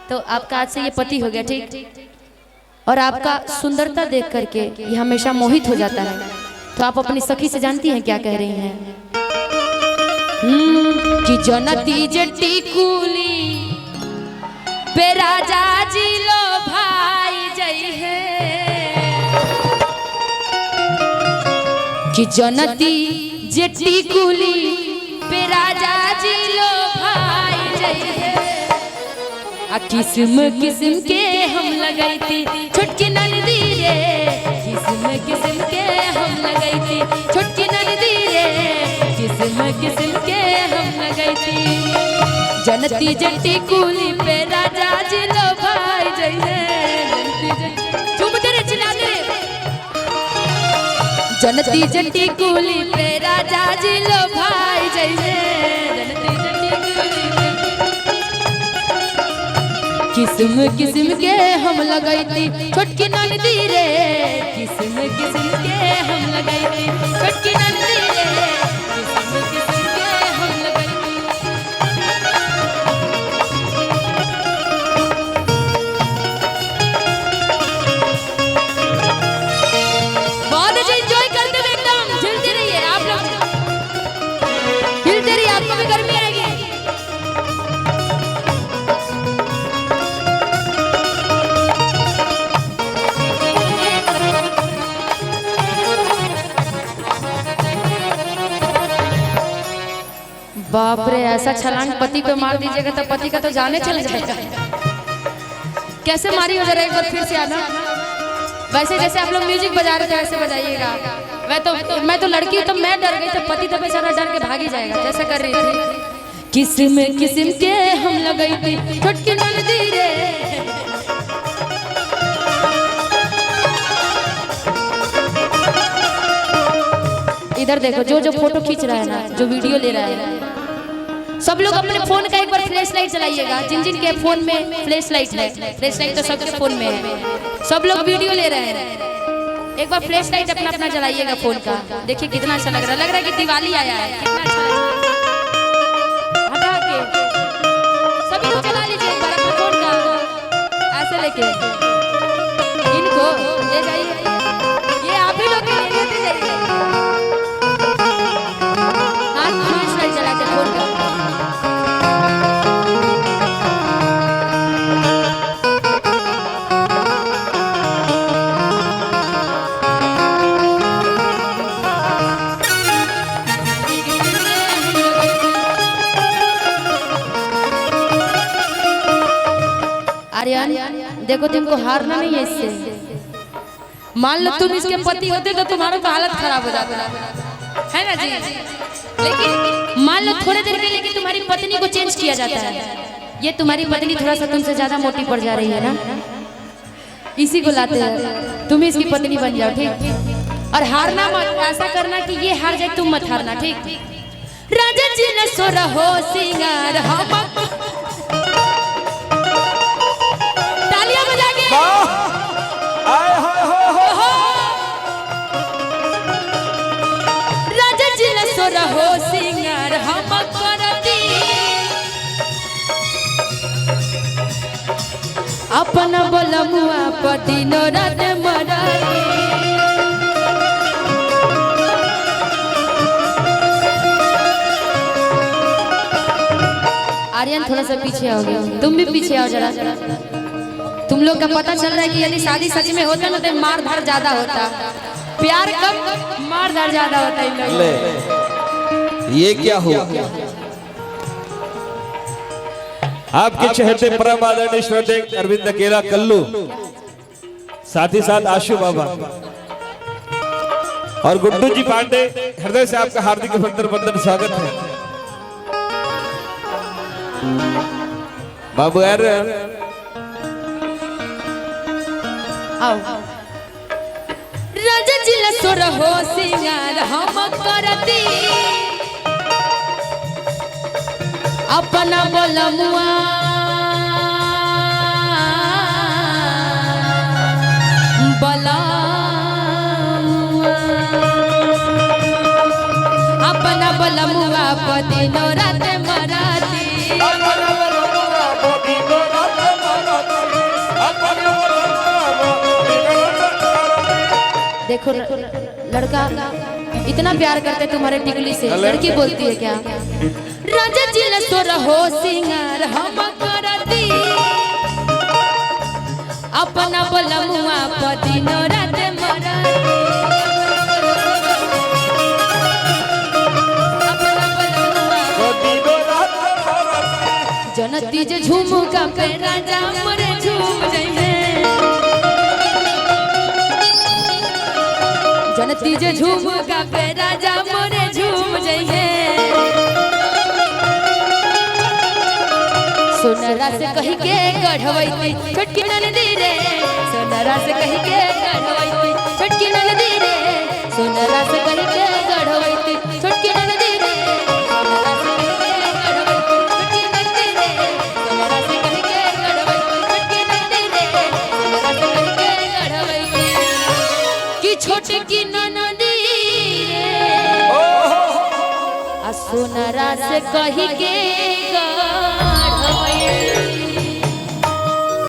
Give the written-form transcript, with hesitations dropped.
तो आपका आज से ये पति हो गया, ठीक। और आपका सुंदरता देख करके ये हमेशा मोहित हो जाता है। तो आप अपनी सखी से जानती हैं क्या कह रही हैं? कि जनती जट्टी कूली पे राजा जी लो भाई जई है, कि जनती जट्टी कूली पे राजा जी लो भाई जई है। किस्म किस्म के हम लगाई थी छुटकी नंदी रे, किस्म किस्म के हम लगाई थी छुटकी नंदी रे, किस्म किस्म के हम लगाई थी। जनती जट्टी कूली पे राजा जी लो भाई जैसे चुप तेरे चिल्ला दे। जनती जट्टी कूली पे राजा जी लो भाई जैसे, किस्म किस्म के हम लगाई थी छोटकी नंदी रे, किस्म किस्म के हम लगाई थी छोटकी नंदी रे, किस्म किस्म के हम लगाई थी। बहुत अच्छा एंजॉय करते हुए एकदम झूलते रहिए आप लोग, हिलते रहिए, आपको भी गर्मी आएगी। बाप रे, ऐसा छलांग पति पे मार दीजिएगा तो पति का तो जाने चले जाएगा। कैसे मारी हो जरा एक बार फिर से आना। वैसे जैसे आप लोग म्यूजिक बजा रहे थे वैसे बजाइएगा। मैं तो लड़की हूँ तो मैं डर गई, तो पति तो बेचारा डर के भाग ही जाएगा जैसा कर रही थी। किस्म किस्म के हम लगाई थी छोटकी नंदी रे, इधर देखो जो फोटो खींच रहा है ना, जो वीडियो ले रहा है, सब लोग अपने फोन का एक बार फ्लैश लाइट चलाइएगा। जिन जिन के फोन में फ्लैश लाइट है, फ्लैश लाइट तो सबके फोन में है, सब लोग वीडियो ले रहे हैं, एक बार फ्लैश लाइट अपना अपना जलाइएगा फोन का। देखिए कितना अच्छा लग रहा है कि दिवाली आया है, कितना अच्छा लग रहा है। हटा के सभी को चला लीजिए एक बार अपने फोन का, ऐसे लेके इनको ले जाइए, ये आप ही लोग के लिए लेते जाइए। आर्यन देखो, तुमको हारना नहीं है इससे। मान लो तुम इसके पति होते तो तुम्हारा तो हालत खराब हो जाता है ना जी। लेकिन मान लो थोड़े देर के लिए तुम्हारी पत्नी को चेंज किया जाता है, ये तुम्हारी पत्नी थोड़ा सा तुमसे ज्यादा मोटी पड़ जा रही है ना, इसी को लाते हैं, तुम इसकी पत्नी बन जाओ, ठीक। और हारना मत, ऐसा करना कि ये हार जाए, तुम मत हारना, ठीक। राजा जी ने सो रहो सिंगार हम, तालियां बजा के राजा जी ने सो रहो सिंगार हम करती, अपना बोलमुआ पति नो रात मराती। आर्यन थोड़ा सा पीछे आओ गया, तुम भी पीछे आओ जरा। तुम लोग का पता चल रहा है कि यदि शादी सच में होता ना तो मार धार ज्यादा होता, प्यार कम मार धार ज्यादा होता है। ये क्या हुआ? आपके चहेते परम आदरणीय श्रद्धेय अरविंद अकेला कल्लू, साथ ही साथ आशु बाबा और गुड्डू जी पांडे, हृदय से आपका हार्दिक अभिनंदन स्वागत है। बाबू यार आओ। राजा जी ला सो रहो सिंगार हम करती, अपना बोलमुआ अपना बोलमुआ पति नो रात मराती, देखो लड़का इतना प्यार करते तुम्हारे टिकली से, लड़की बोलती है क्या? राजा जी ने सो रहो सिंगार हम करती अपना बलमुआ पदिनो रात मरा जनती जे झुमुका पे राजा मरे झूम जाइए, जनती जे झुमुका पे राजा मरे झूम जाइए। सोनरा से कही के गढ़वई छोटकी ननदी रे, सोनरा से कही के गढ़वई छोटकी ननदी रे, सोनरा से कही के गढ़वई छोटकी ननदी रे, सोनरा से कही के गढ़वई छोटकी ननदी रे, सोनरा से कही के गढ़वई छोटकी ननदी रे, सोनरा से कही के गढ़वई कि छोटकी ननदी रे आ सोनरा से कही के